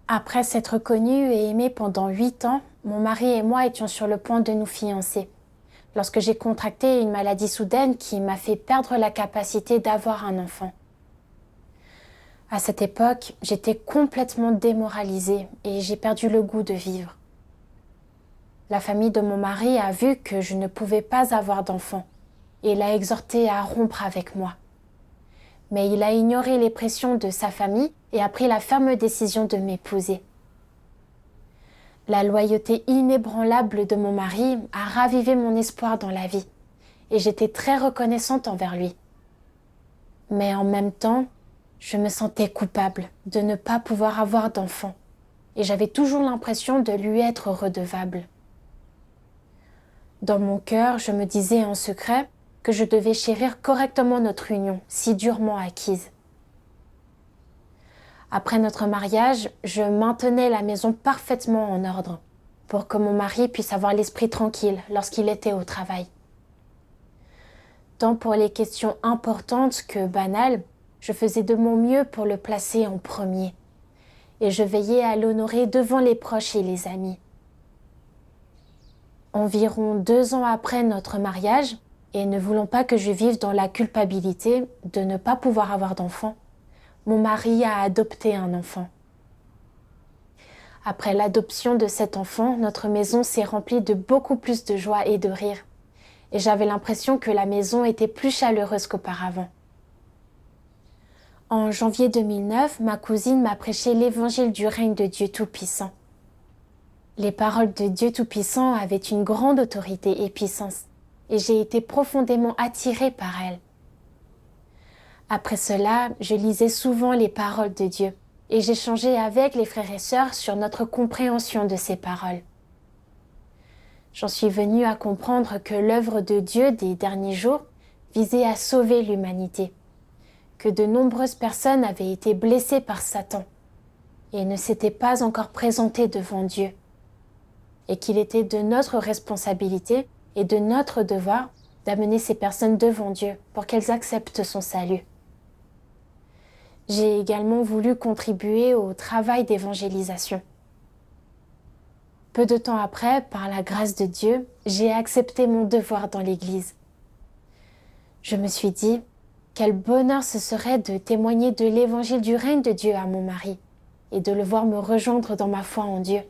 Après s'être connus et aimés pendant 8 ans, mon mari et moi étions sur le point de nous fiancer, lorsque j'ai contracté une maladie soudaine qui m'a fait perdre la capacité d'avoir un enfant. À cette époque, j'étais complètement démoralisée et j'ai perdu le goût de vivre. La famille de mon mari a vu que je ne pouvais pas avoir d'enfant et l'a exhorté à rompre avec moi. Mais il a ignoré les pressions de sa famille et a pris la ferme décision de m'épouser. La loyauté inébranlable de mon mari a ravivé mon espoir dans la vie et j'étais très reconnaissante envers lui. Mais en même temps, je me sentais coupable de ne pas pouvoir avoir d'enfant et j'avais toujours l'impression de lui être redevable. Dans mon cœur, je me disais en secret que je devais chérir correctement notre union, si durement acquise. Après notre mariage, je maintenais la maison parfaitement en ordre, pour que mon mari puisse avoir l'esprit tranquille lorsqu'il était au travail. Tant pour les questions importantes que banales, je faisais de mon mieux pour le placer en premier, et je veillais à l'honorer devant les proches et les amis. Environ 2 ans après notre mariage, et ne voulant pas que je vive dans la culpabilité de ne pas pouvoir avoir d'enfant, mon mari a adopté un enfant. Après l'adoption de cet enfant, notre maison s'est remplie de beaucoup plus de joie et de rire, et j'avais l'impression que la maison était plus chaleureuse qu'auparavant. En janvier 2009, ma cousine m'a prêché l'évangile du règne de Dieu Tout-Puissant. Les paroles de Dieu Tout-Puissant avaient une grande autorité et puissance, et j'ai été profondément attirée par elles. Après cela, je lisais souvent les paroles de Dieu, et j'échangeais avec les frères et sœurs sur notre compréhension de ces paroles. J'en suis venue à comprendre que l'œuvre de Dieu des derniers jours visait à sauver l'humanité, que de nombreuses personnes avaient été blessées par Satan et ne s'étaient pas encore présentées devant Dieu, et qu'il était de notre responsabilité et de notre devoir d'amener ces personnes devant Dieu pour qu'elles acceptent son salut. J'ai également voulu contribuer au travail d'évangélisation. Peu de temps après, par la grâce de Dieu, j'ai accepté mon devoir dans l'Église. Je me suis dit, quel bonheur ce serait de témoigner de l'évangile du règne de Dieu à mon mari et de le voir me rejoindre dans ma foi en Dieu.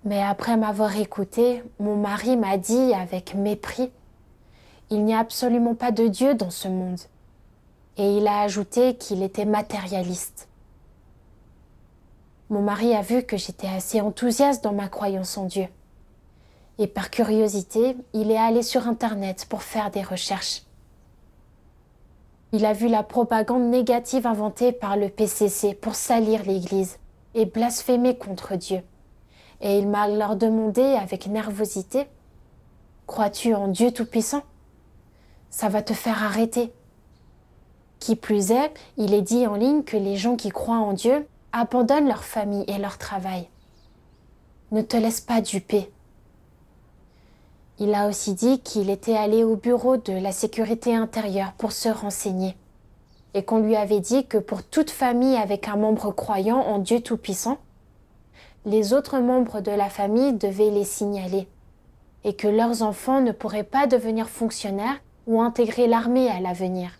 Mais après m'avoir écouté, mon mari m'a dit avec mépris, « Il n'y a absolument pas de Dieu dans ce monde. » Et il a ajouté qu'il était matérialiste. Mon mari a vu que j'étais assez enthousiaste dans ma croyance en Dieu. Et par curiosité, il est allé sur Internet pour faire des recherches. Il a vu la propagande négative inventée par le PCC pour salir l'Église et blasphémer contre Dieu. Et il m'a alors demandé avec nervosité, « Crois-tu en Dieu Tout-Puissant ? Ça va te faire arrêter. » Qui plus est, il est dit en ligne que les gens qui croient en Dieu abandonnent leur famille et leur travail. Ne te laisse pas duper. Il a aussi dit qu'il était allé au bureau de la sécurité intérieure pour se renseigner et qu'on lui avait dit que pour toute famille avec un membre croyant en Dieu Tout-Puissant, les autres membres de la famille devaient les signaler et que leurs enfants ne pourraient pas devenir fonctionnaires ou intégrer l'armée à l'avenir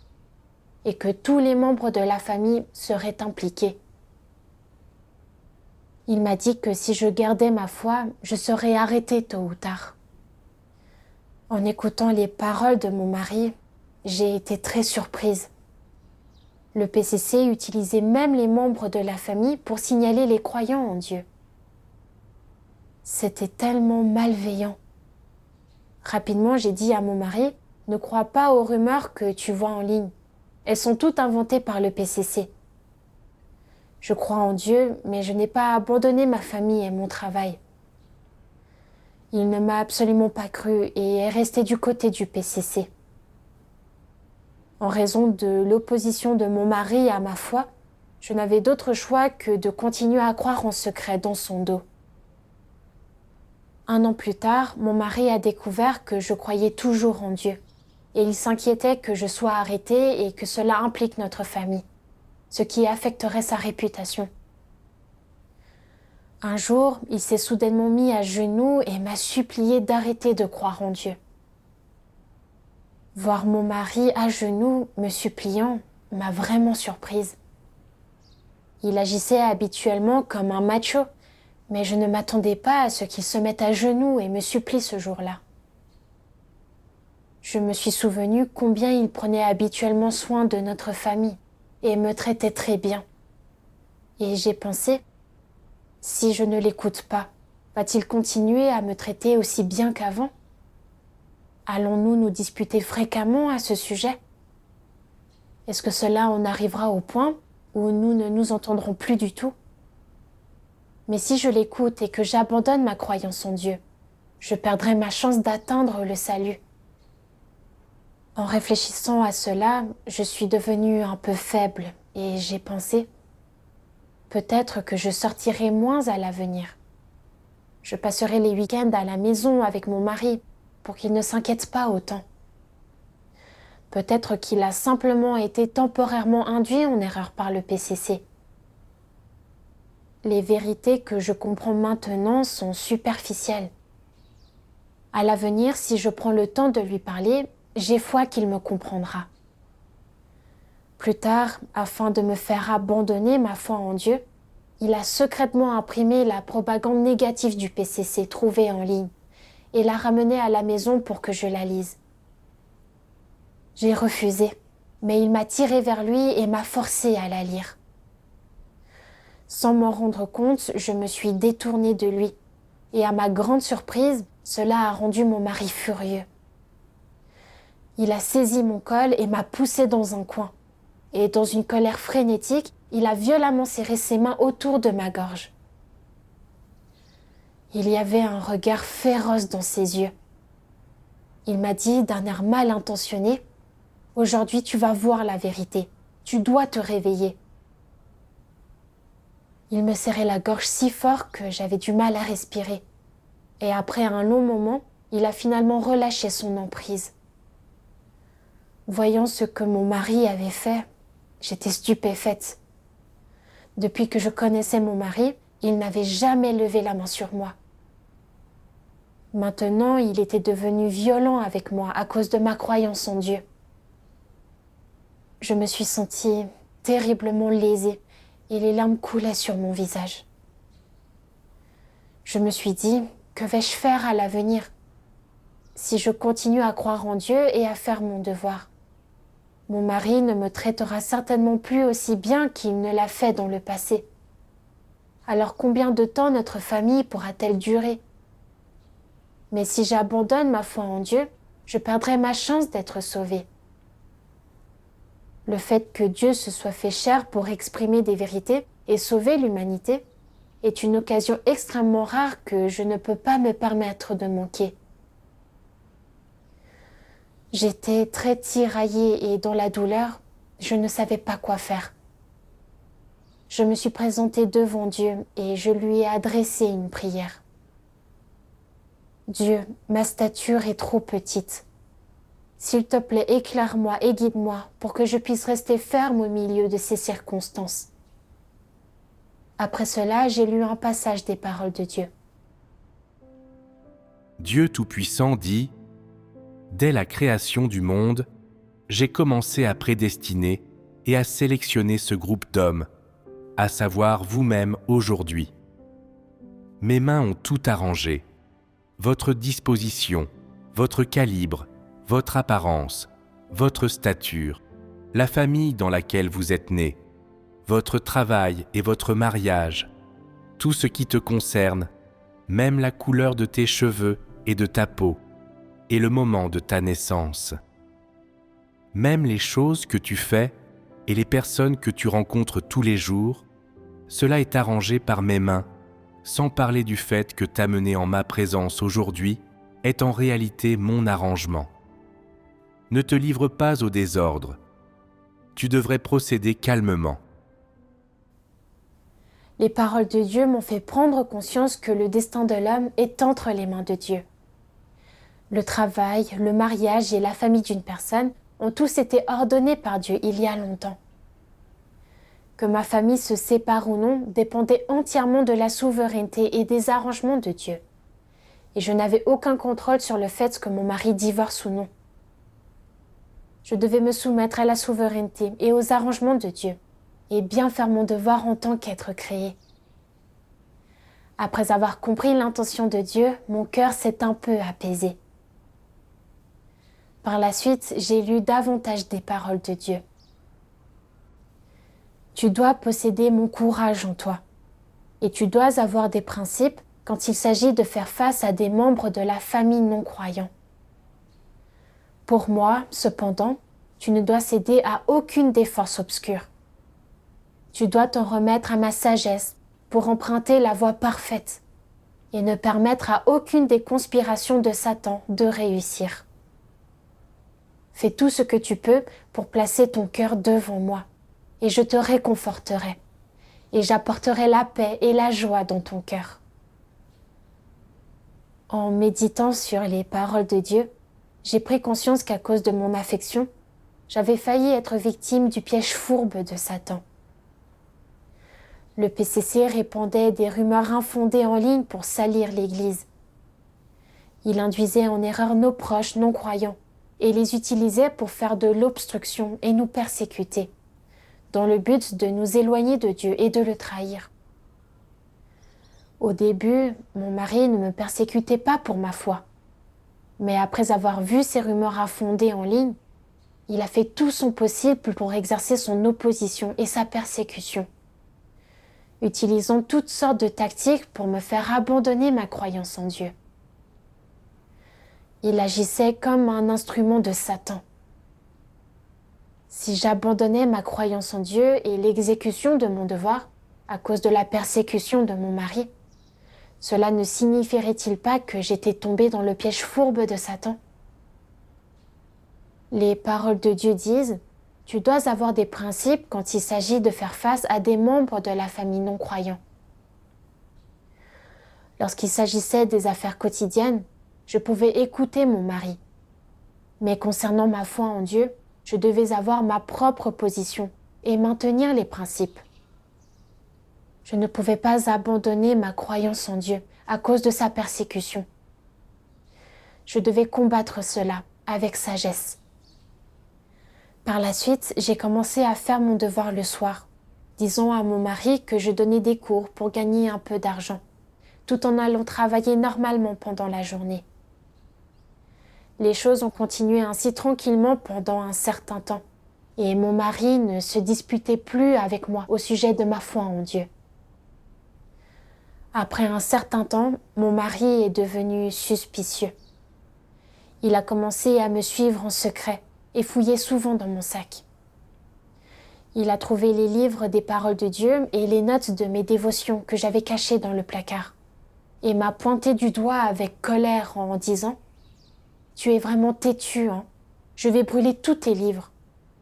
et que tous les membres de la famille seraient impliqués. Il m'a dit que si je gardais ma foi, je serais arrêtée tôt ou tard. En écoutant les paroles de mon mari, j'ai été très surprise. Le PCC utilisait même les membres de la famille pour signaler les croyants en Dieu. C'était tellement malveillant. Rapidement, j'ai dit à mon mari, « Ne crois pas aux rumeurs que tu vois en ligne. Elles sont toutes inventées par le PCC. Je crois en Dieu, mais je n'ai pas abandonné ma famille et mon travail. » Il ne m'a absolument pas cru et est resté du côté du PCC. En raison de l'opposition de mon mari à ma foi, je n'avais d'autre choix que de continuer à croire en secret dans son dos. 1 an plus tard, mon mari a découvert que je croyais toujours en Dieu. Et il s'inquiétait que je sois arrêtée et que cela implique notre famille, ce qui affecterait sa réputation. Un jour, il s'est soudainement mis à genoux et m'a supplié d'arrêter de croire en Dieu. Voir mon mari à genoux me suppliant m'a vraiment surprise. Il agissait habituellement comme un macho, mais je ne m'attendais pas à ce qu'il se mette à genoux et me supplie ce jour-là. Je me suis souvenu combien il prenait habituellement soin de notre famille et me traitait très bien. Et j'ai pensé, si je ne l'écoute pas, va-t-il continuer à me traiter aussi bien qu'avant? Allons-nous nous disputer fréquemment à ce sujet? Est-ce que cela en arrivera au point où nous ne nous entendrons plus du tout? Mais si je l'écoute et que j'abandonne ma croyance en Dieu, je perdrai ma chance d'atteindre le salut. En réfléchissant à cela, je suis devenue un peu faible et j'ai pensé, peut-être que je sortirai moins à l'avenir. Je passerai les week-ends à la maison avec mon mari pour qu'il ne s'inquiète pas autant. Peut-être qu'il a simplement été temporairement induit en erreur par le PCC. Les vérités que je comprends maintenant sont superficielles. À l'avenir, si je prends le temps de lui parler, j'ai foi qu'il me comprendra. Plus tard, afin de me faire abandonner ma foi en Dieu, il a secrètement imprimé la propagande négative du PCC trouvée en ligne et l'a ramenée à la maison pour que je la lise. J'ai refusé, mais il m'a tiré vers lui et m'a forcé à la lire. Sans m'en rendre compte, je me suis détournée de lui, et à ma grande surprise, cela a rendu mon mari furieux. Il a saisi mon col et m'a poussée dans un coin, et dans une colère frénétique, il a violemment serré ses mains autour de ma gorge. Il y avait un regard féroce dans ses yeux. Il m'a dit d'un air mal intentionné, « Aujourd'hui, tu vas voir la vérité. Tu dois te réveiller. » Il me serrait la gorge si fort que j'avais du mal à respirer. Et après un long moment, il a finalement relâché son emprise. Voyant ce que mon mari avait fait, j'étais stupéfaite. Depuis que je connaissais mon mari, il n'avait jamais levé la main sur moi. Maintenant, il était devenu violent avec moi à cause de ma croyance en Dieu. Je me suis sentie terriblement lésée et les larmes coulaient sur mon visage. Je me suis dit, que vais-je faire à l'avenir si je continue à croire en Dieu et à faire mon devoir? Mon mari ne me traitera certainement plus aussi bien qu'il ne l'a fait dans le passé. Alors combien de temps notre famille pourra-t-elle durer? Mais si j'abandonne ma foi en Dieu, je perdrai ma chance d'être sauvée. Le fait que Dieu se soit fait chair pour exprimer des vérités et sauver l'humanité est une occasion extrêmement rare que je ne peux pas me permettre de manquer. J'étais très tiraillée et dans la douleur, je ne savais pas quoi faire. Je me suis présentée devant Dieu et je lui ai adressé une prière. Dieu, ma stature est trop petite. S'il te plaît, éclaire-moi et guide-moi pour que je puisse rester ferme au milieu de ces circonstances. Après cela, j'ai lu un passage des paroles de Dieu. Dieu Tout-Puissant dit « Dès la création du monde, j'ai commencé à prédestiner et à sélectionner ce groupe d'hommes, à savoir vous-même aujourd'hui. Mes mains ont tout arrangé, votre disposition, votre calibre, votre apparence, votre stature, la famille dans laquelle vous êtes né, votre travail et votre mariage, tout ce qui te concerne, même la couleur de tes cheveux et de ta peau, et le moment de ta naissance. Même les choses que tu fais et les personnes que tu rencontres tous les jours, cela est arrangé par mes mains, sans parler du fait que t'amener en ma présence aujourd'hui est en réalité mon arrangement. Ne te livre pas au désordre. Tu devrais procéder calmement. Les paroles de Dieu m'ont fait prendre conscience que le destin de l'homme est entre les mains de Dieu. Le travail, le mariage et la famille d'une personne ont tous été ordonnés par Dieu il y a longtemps. Que ma famille se sépare ou non dépendait entièrement de la souveraineté et des arrangements de Dieu. Et je n'avais aucun contrôle sur le fait que mon mari divorce ou non. Je devais me soumettre à la souveraineté et aux arrangements de Dieu, et bien faire mon devoir en tant qu'être créé. Après avoir compris l'intention de Dieu, mon cœur s'est un peu apaisé. Par la suite, j'ai lu davantage des paroles de Dieu. Tu dois posséder mon courage en toi, et tu dois avoir des principes quand il s'agit de faire face à des membres de la famille non-croyants. Pour moi, cependant, tu ne dois céder à aucune des forces obscures. Tu dois t'en remettre à ma sagesse pour emprunter la voie parfaite et ne permettre à aucune des conspirations de Satan de réussir. Fais tout ce que tu peux pour placer ton cœur devant moi, et je te réconforterai, et j'apporterai la paix et la joie dans ton cœur. En méditant sur les paroles de Dieu, j'ai pris conscience qu'à cause de mon affection, j'avais failli être victime du piège fourbe de Satan. Le PCC répandait des rumeurs infondées en ligne pour salir l'Église. Il induisait en erreur nos proches non-croyants et les utilisait pour faire de l'obstruction et nous persécuter, dans le but de nous éloigner de Dieu et de le trahir. Au début, mon mari ne me persécutait pas pour ma foi, mais après avoir vu ces rumeurs infondées en ligne, il a fait tout son possible pour exercer son opposition et sa persécution, utilisant toutes sortes de tactiques pour me faire abandonner ma croyance en Dieu. Il agissait comme un instrument de Satan. Si j'abandonnais ma croyance en Dieu et l'exécution de mon devoir à cause de la persécution de mon mari, cela ne signifierait-il pas que j'étais tombée dans le piège fourbe de Satan ? Les paroles de Dieu disent « Tu dois avoir des principes quand il s'agit de faire face à des membres de la famille non-croyants. » Lorsqu'il s'agissait des affaires quotidiennes, je pouvais écouter mon mari. Mais concernant ma foi en Dieu, je devais avoir ma propre position et maintenir les principes. Je ne pouvais pas abandonner ma croyance en Dieu à cause de sa persécution. Je devais combattre cela avec sagesse. Par la suite, j'ai commencé à faire mon devoir le soir, disant à mon mari que je donnais des cours pour gagner un peu d'argent, tout en allant travailler normalement pendant la journée. Les choses ont continué ainsi tranquillement pendant un certain temps, et mon mari ne se disputait plus avec moi au sujet de ma foi en Dieu. Après un certain temps, mon mari est devenu suspicieux. Il a commencé à me suivre en secret et fouillait souvent dans mon sac. Il a trouvé les livres des paroles de Dieu et les notes de mes dévotions que j'avais cachées dans le placard, et m'a pointé du doigt avec colère en disant « Tu es vraiment têtu, hein ? Je vais brûler tous tes livres.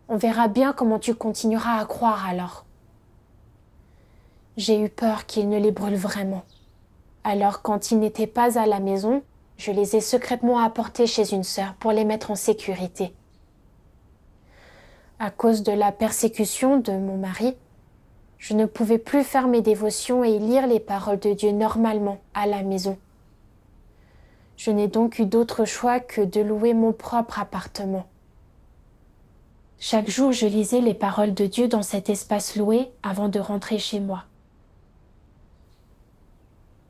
On verra bien comment tu continueras à croire alors. » J'ai eu peur qu'il ne les brûle vraiment. Alors quand il n'était pas à la maison, je les ai secrètement apportés chez une sœur pour les mettre en sécurité. À cause de la persécution de mon mari, je ne pouvais plus faire mes dévotions et lire les paroles de Dieu normalement à la maison. Je n'ai donc eu d'autre choix que de louer mon propre appartement. Chaque jour, je lisais les paroles de Dieu dans cet espace loué avant de rentrer chez moi.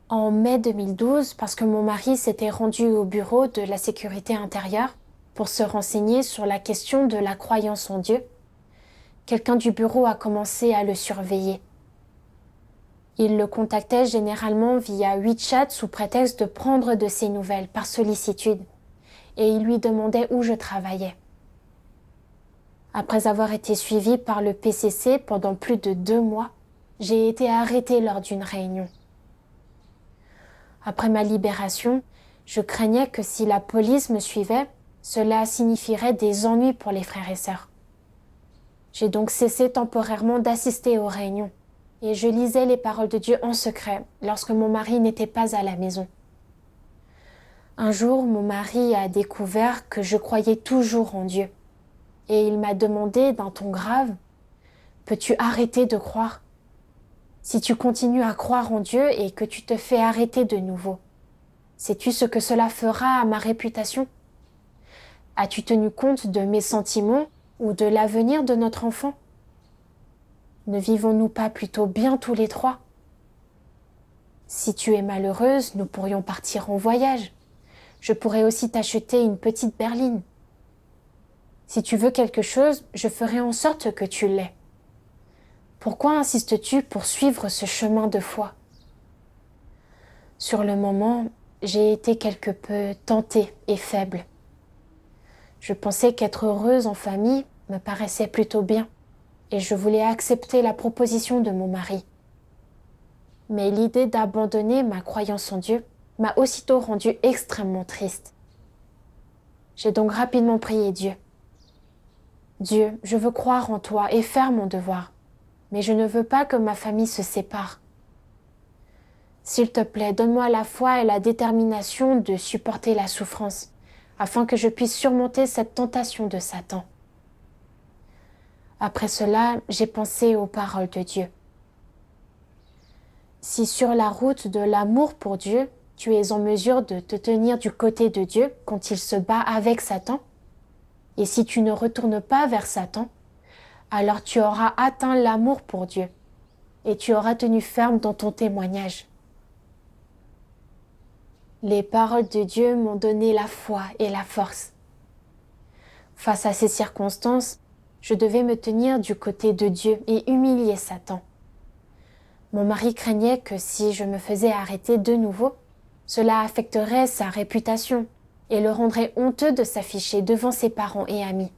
En mai 2012, parce que mon mari s'était rendu au bureau de la sécurité intérieure pour se renseigner sur la question de la croyance en Dieu, quelqu'un du bureau a commencé à le surveiller. Il le contactait généralement via WeChat sous prétexte de prendre de ses nouvelles par sollicitude, et il lui demandait où je travaillais. Après avoir été suivi par le PCC pendant plus de 2 mois, j'ai été arrêtée lors d'une réunion. Après ma libération, je craignais que si la police me suivait, cela signifierait des ennuis pour les frères et sœurs. J'ai donc cessé temporairement d'assister aux réunions et je lisais les paroles de Dieu en secret lorsque mon mari n'était pas à la maison. Un jour, mon mari a découvert que je croyais toujours en Dieu et il m'a demandé d'un ton grave peux-tu arrêter de croire? Si tu continues à croire en Dieu et que tu te fais arrêter de nouveau, sais-tu ce que cela fera à ma réputation? As-tu tenu compte de mes sentiments ou de l'avenir de notre enfant? Ne vivons-nous pas plutôt bien tous les trois? Si tu es malheureuse, nous pourrions partir en voyage. Je pourrais aussi t'acheter une petite berline. Si tu veux quelque chose, je ferai en sorte que tu l'aies. Pourquoi insistes-tu pour suivre ce chemin de foi? Sur le moment, j'ai été quelque peu tentée et faible. Je pensais qu'être heureuse en famille me paraissait plutôt bien, et je voulais accepter la proposition de mon mari. Mais l'idée d'abandonner ma croyance en Dieu m'a aussitôt rendue extrêmement triste. J'ai donc rapidement prié Dieu. Dieu, je veux croire en toi et faire mon devoir, mais je ne veux pas que ma famille se sépare. S'il te plaît, donne-moi la foi et la détermination de supporter la souffrance, afin que je puisse surmonter cette tentation de Satan. Après cela, j'ai pensé aux paroles de Dieu. Si sur la route de l'amour pour Dieu, tu es en mesure de te tenir du côté de Dieu quand il se bat avec Satan, et si tu ne retournes pas vers Satan, alors tu auras atteint l'amour pour Dieu, et tu auras tenu ferme dans ton témoignage. Les paroles de Dieu m'ont donné la foi et la force. Face à ces circonstances, je devais me tenir du côté de Dieu et humilier Satan. Mon mari craignait que si je me faisais arrêter de nouveau, cela affecterait sa réputation et le rendrait honteux de s'afficher devant ses parents et amis.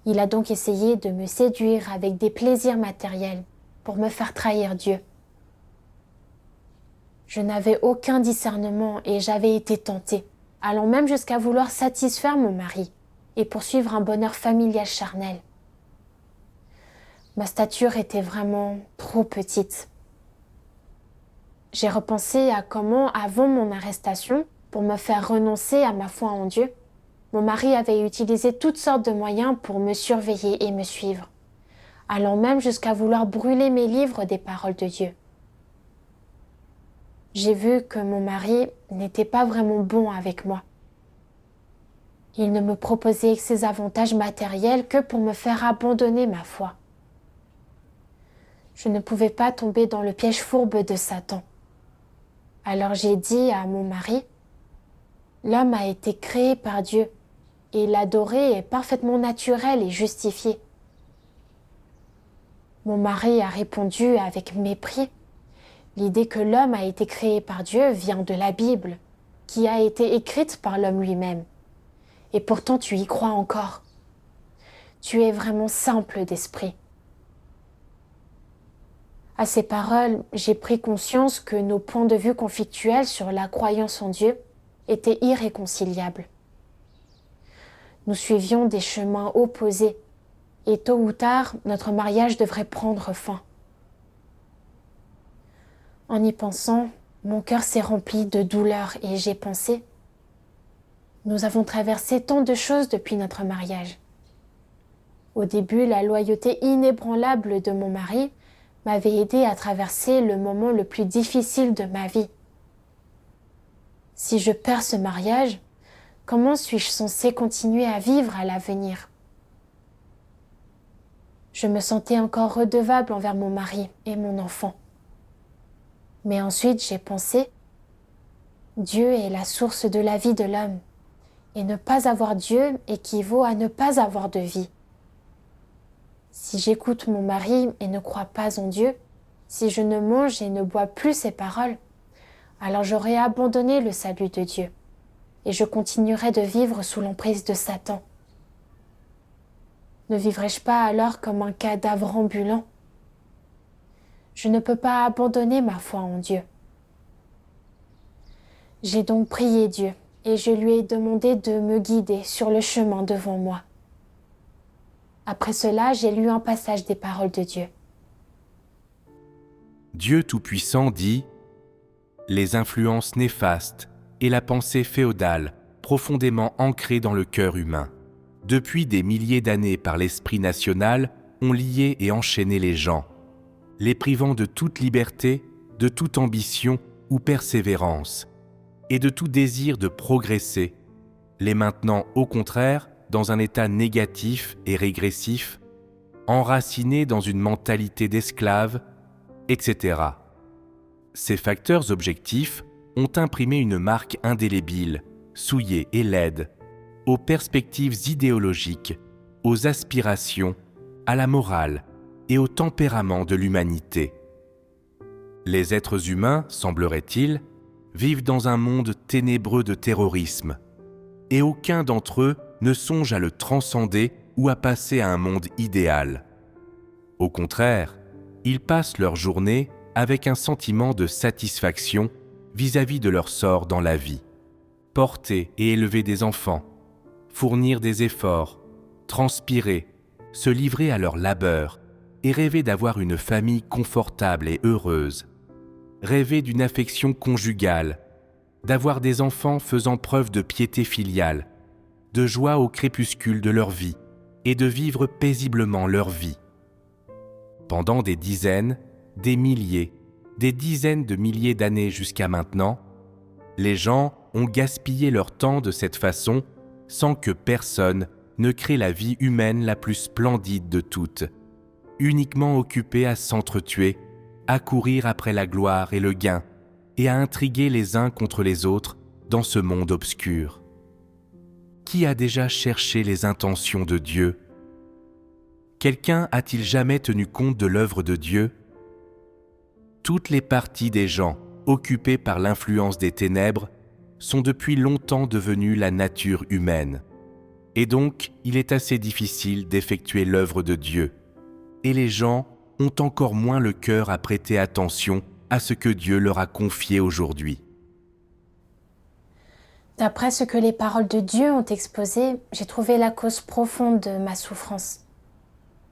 Il a donc essayé de me séduire avec des plaisirs matériels pour me faire trahir Dieu. Je n'avais aucun discernement et j'avais été tentée, allant même jusqu'à vouloir satisfaire mon mari et poursuivre un bonheur familial charnel. Ma stature était vraiment trop petite. J'ai repensé à comment, avant mon arrestation, pour me faire renoncer à ma foi en Dieu, mon mari avait utilisé toutes sortes de moyens pour me surveiller et me suivre, allant même jusqu'à vouloir brûler mes livres des paroles de Dieu. J'ai vu que mon mari n'était pas vraiment bon avec moi. Il ne me proposait ses avantages matériels que pour me faire abandonner ma foi. Je ne pouvais pas tomber dans le piège fourbe de Satan. Alors j'ai dit à mon mari, « L'homme a été créé par Dieu et l'adorer est parfaitement naturel et justifié. » Mon mari a répondu avec mépris, « L'idée que l'homme a été créé par Dieu vient de la Bible, qui a été écrite par l'homme lui-même. Et pourtant tu y crois encore. Tu es vraiment simple d'esprit. » À ces paroles, j'ai pris conscience que nos points de vue conflictuels sur la croyance en Dieu étaient irréconciliables. Nous suivions des chemins opposés et tôt ou tard, notre mariage devrait prendre fin. En y pensant, mon cœur s'est rempli de douleur et j'ai pensé « Nous avons traversé tant de choses depuis notre mariage. » Au début, la loyauté inébranlable de mon mari m'avait aidé à traverser le moment le plus difficile de ma vie. Si je perds ce mariage, comment suis-je censée continuer à vivre à l'avenir? Je me sentais encore redevable envers mon mari et mon enfant. Mais ensuite j'ai pensé, Dieu est la source de la vie de l'homme, et ne pas avoir Dieu équivaut à ne pas avoir de vie. Si j'écoute mon mari et ne crois pas en Dieu, si je ne mange et ne bois plus ses paroles, alors j'aurai abandonné le salut de Dieu et je continuerai de vivre sous l'emprise de Satan. Ne vivrai-je pas alors comme un cadavre ambulant? Je ne peux pas abandonner ma foi en Dieu. J'ai donc prié Dieu et je lui ai demandé de me guider sur le chemin devant moi. Après cela, j'ai lu un passage des paroles de Dieu. Dieu Tout-Puissant dit « Les influences néfastes et la pensée féodale profondément ancrée dans le cœur humain, depuis des milliers d'années par l'esprit national, ont lié et enchaîné les gens, les privant de toute liberté, de toute ambition ou persévérance, et de tout désir de progresser, les maintenant au contraire dans un état négatif et régressif, enracinés dans une mentalité d'esclave, etc. Ces facteurs objectifs ont imprimé une marque indélébile, souillée et laide, aux perspectives idéologiques, aux aspirations, à la morale et au tempérament de l'humanité. Les êtres humains, semblerait-il, vivent dans un monde ténébreux de terrorisme, et aucun d'entre eux ne songe à le transcender ou à passer à un monde idéal. Au contraire, ils passent leur journée avec un sentiment de satisfaction vis-à-vis de leur sort dans la vie. Porter et élever des enfants, fournir des efforts, transpirer, se livrer à leur labeur et rêver d'avoir une famille confortable et heureuse. Rêver d'une affection conjugale, d'avoir des enfants faisant preuve de piété filiale, de joie au crépuscule de leur vie et de vivre paisiblement leur vie. Pendant des dizaines, des milliers, des dizaines de milliers d'années jusqu'à maintenant, les gens ont gaspillé leur temps de cette façon sans que personne ne crée la vie humaine la plus splendide de toutes, uniquement occupés à s'entretuer, à courir après la gloire et le gain, et à intriguer les uns contre les autres dans ce monde obscur. Qui a déjà cherché les intentions de Dieu ? Quelqu'un a-t-il jamais tenu compte de l'œuvre de Dieu ? Toutes les parties des gens, occupées par l'influence des ténèbres, sont depuis longtemps devenues la nature humaine. Et donc, il est assez difficile d'effectuer l'œuvre de Dieu. Et les gens ont encore moins le cœur à prêter attention à ce que Dieu leur a confié aujourd'hui. D'après ce que les paroles de Dieu ont exposé, j'ai trouvé la cause profonde de ma souffrance.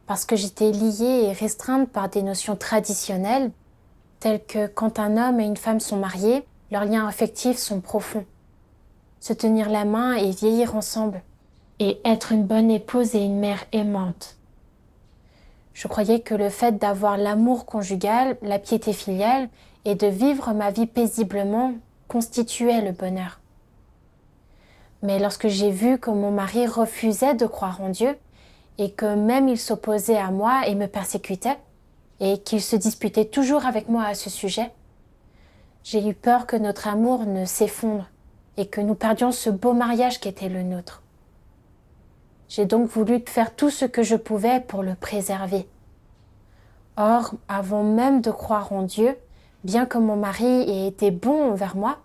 Parce que j'étais liée et restreinte par des notions traditionnelles, telles que quand un homme et une femme sont mariés, leurs liens affectifs sont profonds. Se tenir la main et vieillir ensemble, et être une bonne épouse et une mère aimante. Je croyais que le fait d'avoir l'amour conjugal, la piété filiale et de vivre ma vie paisiblement constituait le bonheur. Mais lorsque j'ai vu que mon mari refusait de croire en Dieu et que même il s'opposait à moi et me persécutait et qu'il se disputait toujours avec moi à ce sujet, j'ai eu peur que notre amour ne s'effondre et que nous perdions ce beau mariage qu'était le nôtre. J'ai donc voulu faire tout ce que je pouvais pour le préserver. Or, avant même de croire en Dieu, bien que mon mari ait été bon envers moi,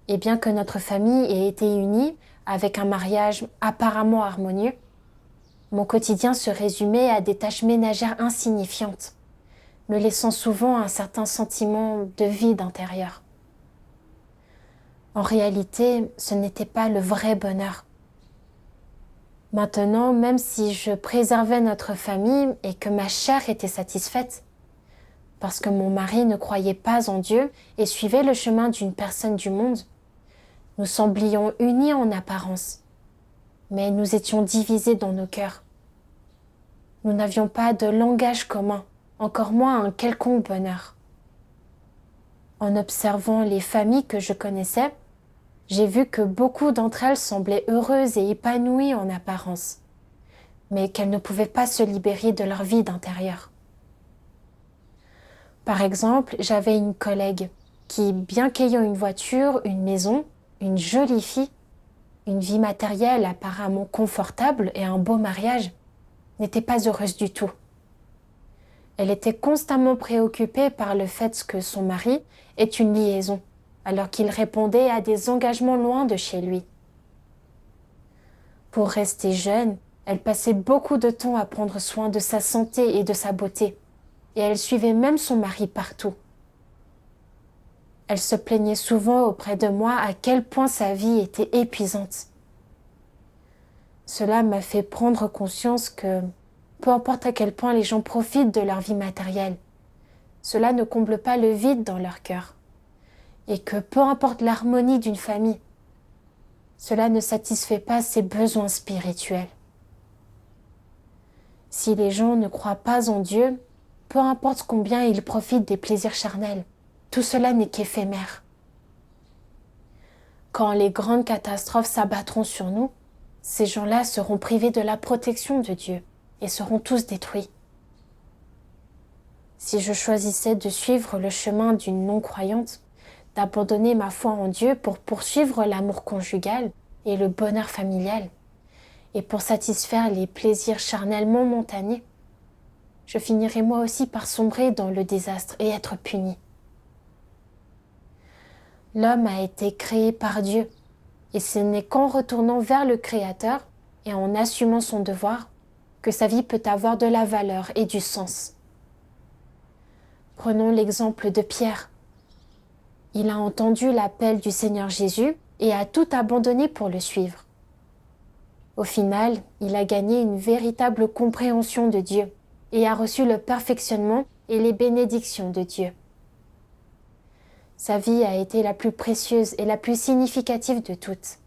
et bien que notre famille ait été unie avec un mariage apparemment harmonieux, mon quotidien se résumait à des tâches ménagères insignifiantes, me laissant souvent un certain sentiment de vide intérieur. En réalité, ce n'était pas le vrai bonheur. Maintenant, même si je préservais notre famille et que ma chair était satisfaite, parce que mon mari ne croyait pas en Dieu et suivait le chemin d'une personne du monde, nous semblions unis en apparence, mais nous étions divisés dans nos cœurs. Nous n'avions pas de langage commun, encore moins un quelconque bonheur. En observant les familles que je connaissais, j'ai vu que beaucoup d'entre elles semblaient heureuses et épanouies en apparence, mais qu'elles ne pouvaient pas se libérer de leur vide intérieur. Par exemple, j'avais une collègue qui, bien qu'ayant une voiture, une maison, une jolie fille, une vie matérielle apparemment confortable et un beau mariage, n'était pas heureuse du tout. Elle était constamment préoccupée par le fait que son mari ait une liaison, alors qu'il répondait à des engagements loin de chez lui. Pour rester jeune, elle passait beaucoup de temps à prendre soin de sa santé et de sa beauté, et elle suivait même son mari partout. Elle se plaignait souvent auprès de moi à quel point sa vie était épuisante. Cela m'a fait prendre conscience que, peu importe à quel point les gens profitent de leur vie matérielle, cela ne comble pas le vide dans leur cœur. Et que peu importe l'harmonie d'une famille, cela ne satisfait pas ses besoins spirituels. Si les gens ne croient pas en Dieu, peu importe combien ils profitent des plaisirs charnels, tout cela n'est qu'éphémère. Quand les grandes catastrophes s'abattront sur nous, ces gens-là seront privés de la protection de Dieu et seront tous détruits. Si je choisissais de suivre le chemin d'une non-croyante, d'abandonner ma foi en Dieu pour poursuivre l'amour conjugal et le bonheur familial, et pour satisfaire les plaisirs charnels momentanés, je finirais moi aussi par sombrer dans le désastre et être puni. L'homme a été créé par Dieu, et ce n'est qu'en retournant vers le Créateur et en assumant son devoir que sa vie peut avoir de la valeur et du sens. Prenons l'exemple de Pierre. Il a entendu l'appel du Seigneur Jésus et a tout abandonné pour le suivre. Au final, il a gagné une véritable compréhension de Dieu et a reçu le perfectionnement et les bénédictions de Dieu. Sa vie a été la plus précieuse et la plus significative de toutes.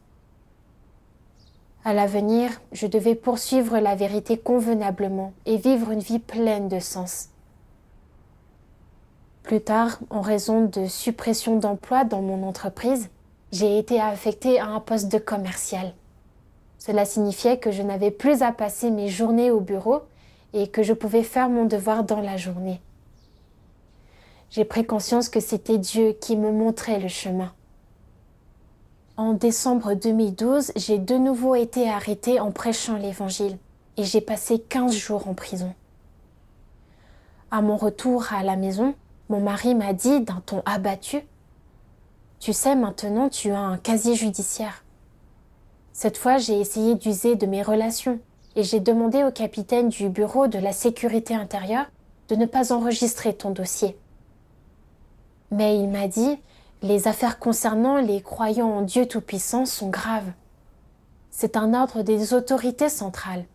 À l'avenir, je devais poursuivre la vérité convenablement et vivre une vie pleine de sens. Plus tard, en raison de suppression d'emplois dans mon entreprise, j'ai été affectée à un poste de commercial. Cela signifiait que je n'avais plus à passer mes journées au bureau et que je pouvais faire mon devoir dans la journée. J'ai pris conscience que c'était Dieu qui me montrait le chemin. En décembre 2012, j'ai de nouveau été arrêtée en prêchant l'Évangile et j'ai passé 15 jours en prison. À mon retour à la maison, mon mari m'a dit d'un ton abattu « Tu sais, maintenant tu as un casier judiciaire. » Cette fois, j'ai essayé d'user de mes relations et j'ai demandé au capitaine du bureau de la sécurité intérieure de ne pas enregistrer ton dossier. Mais il m'a dit « Les affaires concernant les croyants en Dieu Tout-Puissant sont graves. C'est un ordre des autorités centrales.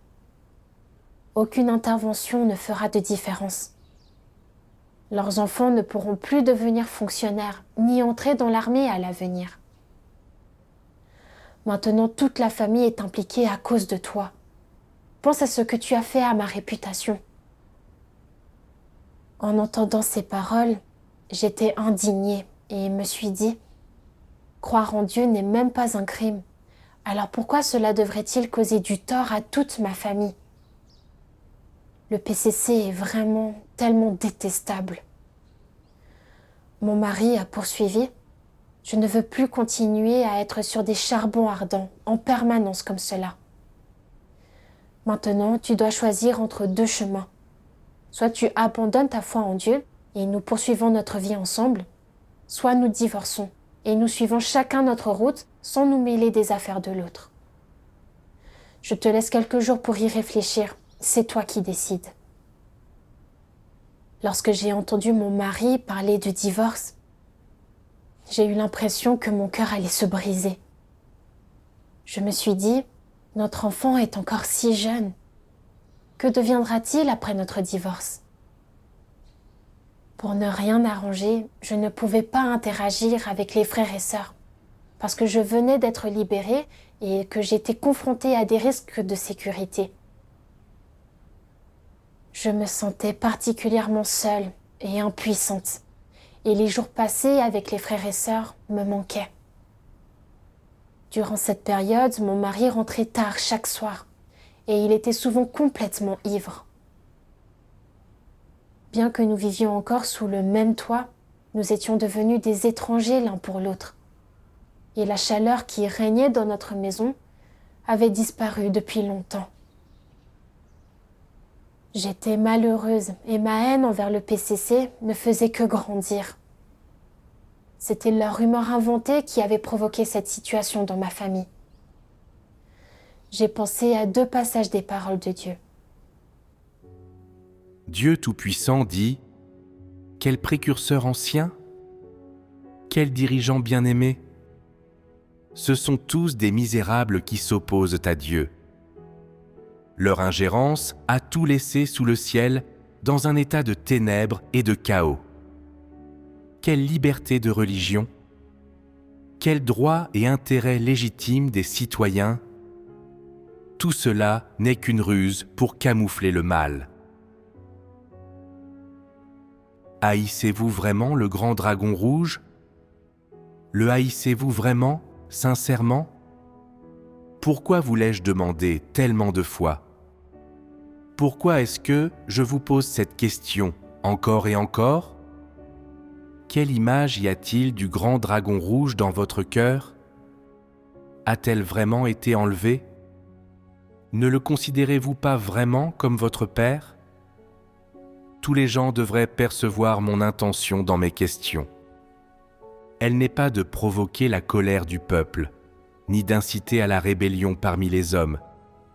Aucune intervention ne fera de différence. Leurs enfants ne pourront plus devenir fonctionnaires ni entrer dans l'armée à l'avenir. Maintenant, toute la famille est impliquée à cause de toi. Pense à ce que tu as fait à ma réputation. » En entendant ces paroles, j'étais indignée et me suis dit « Croire en Dieu n'est même pas un crime. Alors pourquoi cela devrait-il causer du tort à toute ma famille ? Le PCC est vraiment tellement détestable. » Mon mari a poursuivi. « Je ne veux plus continuer à être sur des charbons ardents en permanence comme cela. Maintenant, tu dois choisir entre deux chemins. Soit tu abandonnes ta foi en Dieu et nous poursuivons notre vie ensemble, soit nous divorçons et nous suivons chacun notre route sans nous mêler des affaires de l'autre. Je te laisse quelques jours pour y réfléchir, c'est toi qui décides. » Lorsque j'ai entendu mon mari parler de divorce, j'ai eu l'impression que mon cœur allait se briser. Je me suis dit, notre enfant est encore si jeune. Que deviendra-t-il après notre divorce ? Pour ne rien arranger, je ne pouvais pas interagir avec les frères et sœurs, parce que je venais d'être libérée et que j'étais confrontée à des risques de sécurité. Je me sentais particulièrement seule et impuissante, et les jours passés avec les frères et sœurs me manquaient. Durant cette période, mon mari rentrait tard chaque soir, et il était souvent complètement ivre. Bien que nous vivions encore sous le même toit, nous étions devenus des étrangers l'un pour l'autre, et la chaleur qui régnait dans notre maison avait disparu depuis longtemps. J'étais malheureuse et ma haine envers le PCC ne faisait que grandir. C'était leur rumeur inventée qui avait provoqué cette situation dans ma famille. J'ai pensé à 2 passages des paroles de Dieu. Dieu Tout-Puissant dit « Quel précurseur ancien ? Quel dirigeant bien-aimé ? Ce sont tous des misérables qui s'opposent à Dieu. Leur ingérence a tout laissé sous le ciel dans un état de ténèbres et de chaos. Quelle liberté de religion ? Quel droit et intérêt légitime des citoyens ? tout cela n'est qu'une ruse pour camoufler le mal. Haïssez-vous vraiment le grand dragon rouge ? Le haïssez-vous vraiment, sincèrement ? Pourquoi vous l'ai-je demandé tellement de fois ? Pourquoi est-ce que je vous pose cette question encore et encore ? Quelle image y a-t-il du grand dragon rouge dans votre cœur ? A-t-elle vraiment été enlevée ? Ne le considérez-vous pas vraiment comme votre Père ? Tous les gens devraient percevoir mon intention dans mes questions. Elle n'est pas de provoquer la colère du peuple, ni d'inciter à la rébellion parmi les hommes,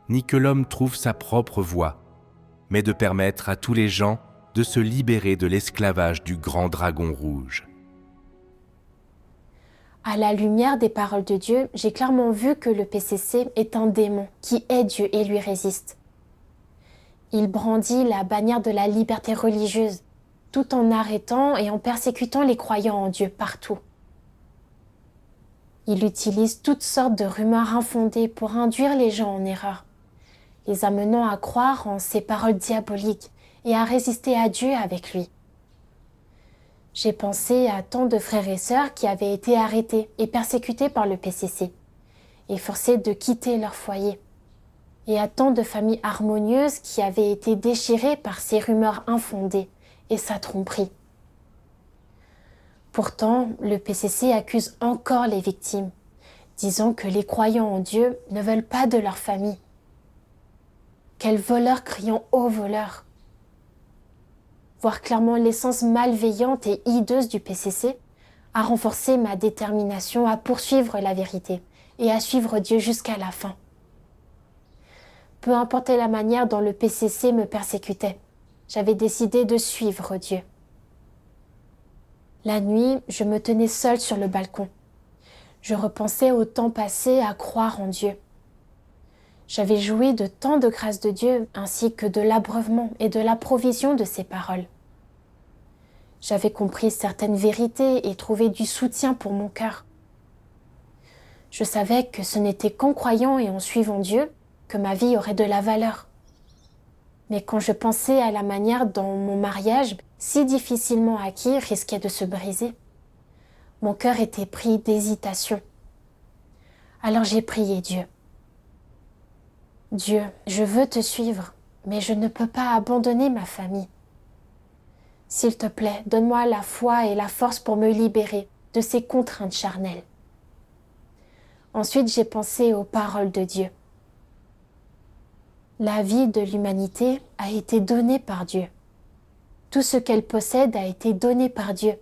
ni que l'homme trouve sa propre voie, mais de permettre à tous les gens de se libérer de l'esclavage du grand dragon rouge. À la lumière des paroles de Dieu, j'ai clairement vu que le PCC est un démon qui hait Dieu et lui résiste. Il brandit la bannière de la liberté religieuse, tout en arrêtant et en persécutant les croyants en Dieu partout. Il utilise toutes sortes de rumeurs infondées pour induire les gens en erreur, les amenant à croire en ses paroles diaboliques et à résister à Dieu avec lui. J'ai pensé à tant de frères et sœurs qui avaient été arrêtés et persécutés par le PCC et forcés de quitter leur foyer, et à tant de familles harmonieuses qui avaient été déchirées par ces rumeurs infondées et sa tromperie. Pourtant, le PCC accuse encore les victimes, disant que les croyants en Dieu ne veulent pas de leur famille. Quels voleurs criant au voleur! Voir clairement l'essence malveillante et hideuse du PCC a renforcé ma détermination à poursuivre la vérité et à suivre Dieu jusqu'à la fin. Peu importe la manière dont le PCC me persécutait, j'avais décidé de suivre Dieu. La nuit, je me tenais seule sur le balcon. Je repensais au temps passé à croire en Dieu. J'avais joui de tant de grâce de Dieu ainsi que de l'abreuvement et de la provision de ses paroles. J'avais compris certaines vérités et trouvé du soutien pour mon cœur. Je savais que ce n'était qu'en croyant et en suivant Dieu que ma vie aurait de la valeur. Mais quand je pensais à la manière dont mon mariage, si difficilement acquis, risquait de se briser, mon cœur était pris d'hésitation. Alors j'ai prié Dieu. Dieu, je veux te suivre, mais je ne peux pas abandonner ma famille. S'il te plaît, donne-moi la foi et la force pour me libérer de ces contraintes charnelles. Ensuite, j'ai pensé aux paroles de Dieu. La vie de l'humanité a été donnée par Dieu. Tout ce qu'elle possède a été donné par Dieu,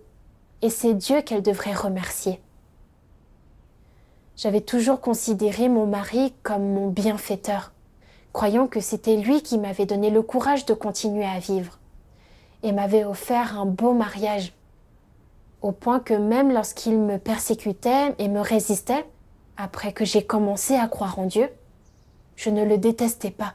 et c'est Dieu qu'elle devrait remercier. J'avais toujours considéré mon mari comme mon bienfaiteur, croyant que c'était lui qui m'avait donné le courage de continuer à vivre, et m'avait offert un beau mariage, au point que même lorsqu'il me persécutait et me résistait, après que j'ai commencé à croire en Dieu, je ne le détestais pas.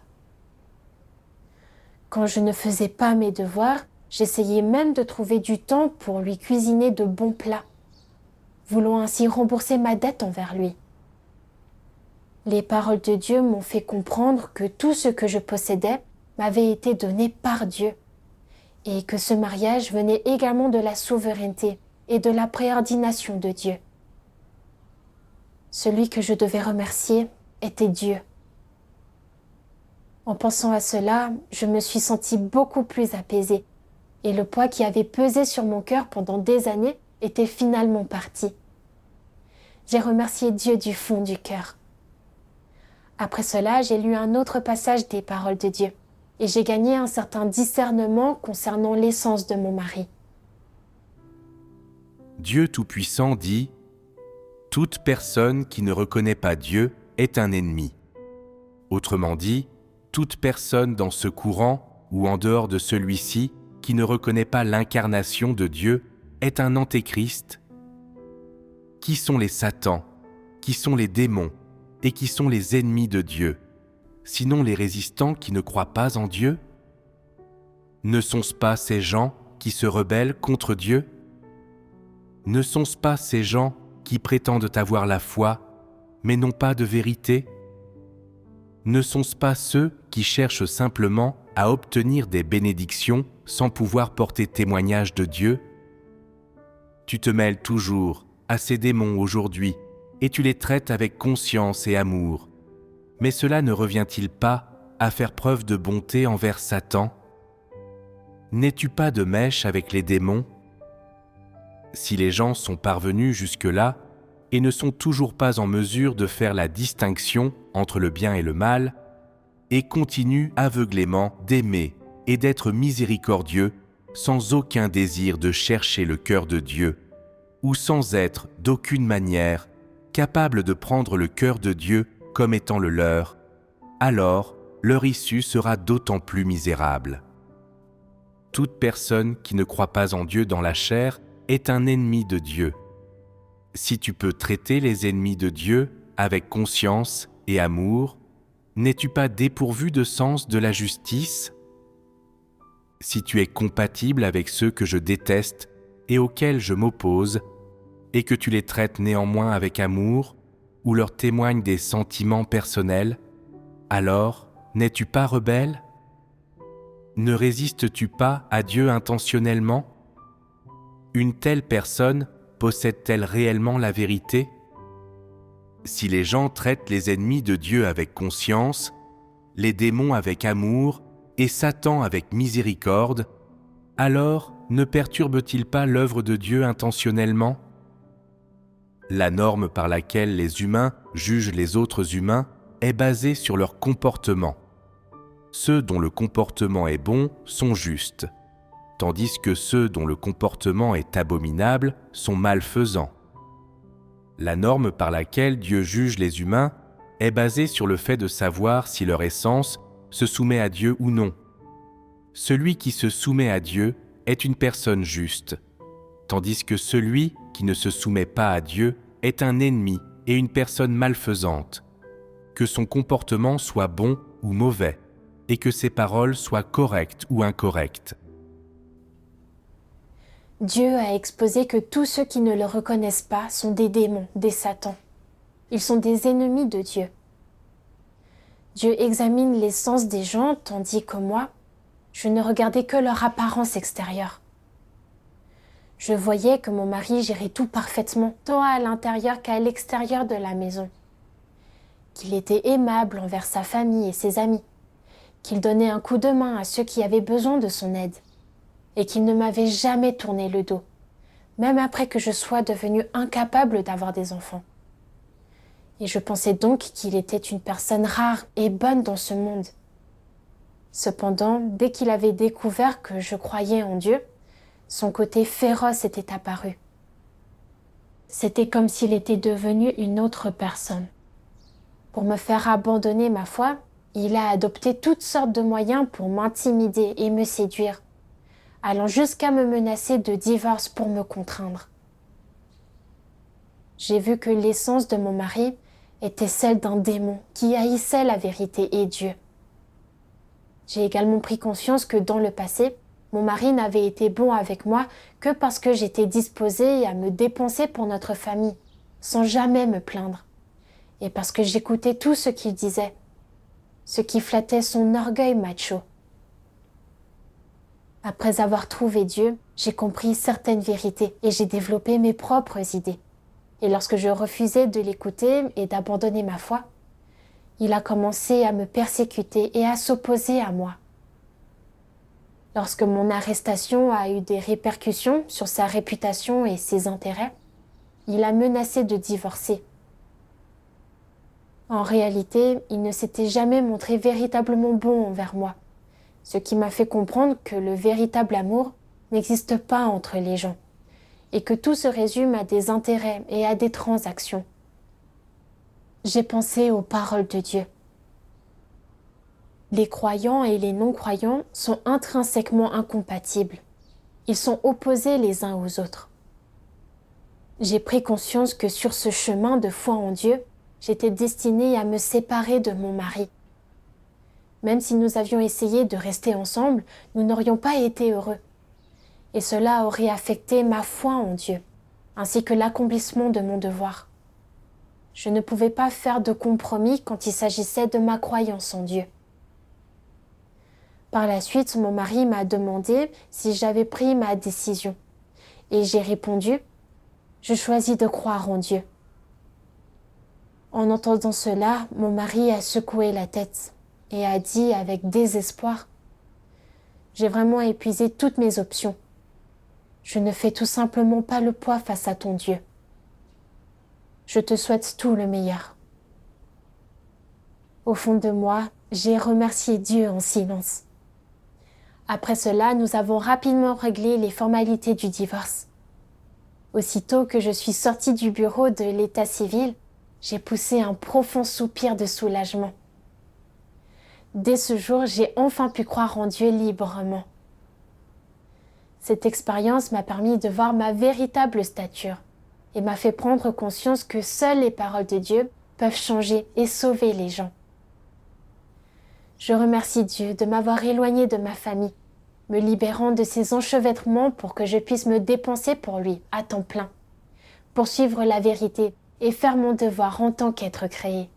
Quand je ne faisais pas mes devoirs, j'essayais même de trouver du temps pour lui cuisiner de bons plats, voulant ainsi rembourser ma dette envers lui. Les paroles de Dieu m'ont fait comprendre que tout ce que je possédais m'avait été donné par Dieu, et que ce mariage venait également de la souveraineté et de la préordination de Dieu. Celui que je devais remercier était Dieu. En pensant à cela, je me suis sentie beaucoup plus apaisée, et le poids qui avait pesé sur mon cœur pendant des années était finalement parti. J'ai remercié Dieu du fond du cœur. Après cela, j'ai lu un autre passage des paroles de Dieu, et j'ai gagné un certain discernement concernant l'essence de mon mari. Dieu Tout-Puissant dit « Toute personne qui ne reconnaît pas Dieu est un ennemi ». Autrement dit, toute personne dans ce courant ou en dehors de celui-ci qui ne reconnaît pas l'incarnation de Dieu est un antéchrist. Qui sont les satans, qui sont les démons et qui sont les ennemis de Dieu, sinon les résistants qui ne croient pas en Dieu? Ne sont-ce pas ces gens qui se rebellent contre Dieu? Ne sont-ce pas ces gens qui prétendent avoir la foi, mais n'ont pas de vérité? ne sont-ce pas ceux qui cherchent simplement à obtenir des bénédictions sans pouvoir porter témoignage de Dieu? Tu te mêles toujours à ces démons aujourd'hui et tu les traites avec conscience et amour. Mais cela ne revient-il pas à faire preuve de bonté envers Satan? N'es-tu pas de mèche avec les démons? Si les gens sont parvenus jusque-là et ne sont toujours pas en mesure de faire la distinction entre le bien et le mal, et continuent aveuglément d'aimer et d'être miséricordieux sans aucun désir de chercher le cœur de Dieu, ou sans être d'aucune manière capable de prendre le cœur de Dieu comme étant le leur, alors leur issue sera d'autant plus misérable. Toute personne qui ne croit pas en Dieu dans la chair est un ennemi de Dieu. Si tu peux traiter les ennemis de Dieu avec conscience et amour, n'es-tu pas dépourvu de sens de la justice? Si tu es compatible avec ceux que je déteste et auxquels je m'oppose, et que tu les traites néanmoins avec amour, ou leur témoignes des sentiments personnels, alors n'es-tu pas rebelle? Ne résistes-tu pas à Dieu intentionnellement? Une telle personne possède-t-elle réellement la vérité? Si les gens traitent les ennemis de Dieu avec conscience, les démons avec amour et Satan avec miséricorde, alors ne perturbe-t-il pas l'œuvre de Dieu intentionnellement? La norme par laquelle les humains jugent les autres humains est basée sur leur comportement. Ceux dont le comportement est bon sont justes, tandis que ceux dont le comportement est abominable sont malfaisants. La norme par laquelle Dieu juge les humains est basée sur le fait de savoir si leur essence se soumet à Dieu ou non. Celui qui se soumet à Dieu est une personne juste, tandis que celui qui ne se soumet pas à Dieu est un ennemi et une personne malfaisante, que son comportement soit bon ou mauvais, et que ses paroles soient correctes ou incorrectes. Dieu a exposé que tous ceux qui ne le reconnaissent pas sont des démons, des satans. Ils sont des ennemis de Dieu. Dieu examine l'essence des gens, tandis que moi, je ne regardais que leur apparence extérieure. Je voyais que mon mari gérait tout parfaitement, tant à l'intérieur qu'à l'extérieur de la maison. Qu'il était aimable envers sa famille et ses amis, qu'il donnait un coup de main à ceux qui avaient besoin de son aide, et qu'il ne m'avait jamais tourné le dos, même après que je sois devenue incapable d'avoir des enfants. Et je pensais donc qu'il était une personne rare et bonne dans ce monde. Cependant, dès qu'il avait découvert que je croyais en Dieu, son côté féroce était apparu. C'était comme s'il était devenu une autre personne. Pour me faire abandonner ma foi, il a adopté toutes sortes de moyens pour m'intimider et me séduire, allant jusqu'à me menacer de divorce pour me contraindre. J'ai vu que l'essence de mon mari était celle d'un démon qui haïssait la vérité et Dieu. J'ai également pris conscience que dans le passé, mon mari n'avait été bon avec moi que parce que j'étais disposée à me dépenser pour notre famille, sans jamais me plaindre, et parce que j'écoutais tout ce qu'il disait, ce qui flattait son orgueil macho. Après avoir trouvé Dieu, j'ai compris certaines vérités et j'ai développé mes propres idées. Et lorsque je refusais de l'écouter et d'abandonner ma foi, il a commencé à me persécuter et à s'opposer à moi. Lorsque mon arrestation a eu des répercussions sur sa réputation et ses intérêts, il a menacé de divorcer. En réalité, il ne s'était jamais montré véritablement bon envers moi, ce qui m'a fait comprendre que le véritable amour n'existe pas entre les gens, et que tout se résume à des intérêts et à des transactions. J'ai pensé aux paroles de Dieu. Les croyants et les non-croyants sont intrinsèquement incompatibles. Ils sont opposés les uns aux autres. J'ai pris conscience que sur ce chemin de foi en Dieu, j'étais destinée à me séparer de mon mari. Même si nous avions essayé de rester ensemble, nous n'aurions pas été heureux. Et cela aurait affecté ma foi en Dieu, ainsi que l'accomplissement de mon devoir. Je ne pouvais pas faire de compromis quand il s'agissait de ma croyance en Dieu. Par la suite, mon mari m'a demandé si j'avais pris ma décision. Et j'ai répondu, je choisis de croire en Dieu. En entendant cela, mon mari a secoué la tête et a dit avec désespoir, j'ai vraiment épuisé toutes mes options. Je ne fais tout simplement pas le poids face à ton Dieu. Je te souhaite tout le meilleur. Au fond de moi, j'ai remercié Dieu en silence. Après cela, nous avons rapidement réglé les formalités du divorce. Aussitôt que je suis sortie du bureau de l'état civil, j'ai poussé un profond soupir de soulagement. Dès ce jour, j'ai enfin pu croire en Dieu librement. Cette expérience m'a permis de voir ma véritable stature et m'a fait prendre conscience que seules les paroles de Dieu peuvent changer et sauver les gens. Je remercie Dieu de m'avoir éloignée de ma famille, me libérant de ses enchevêtrements pour que je puisse me dépenser pour lui à temps plein, poursuivre la vérité et faire mon devoir en tant qu'être créé.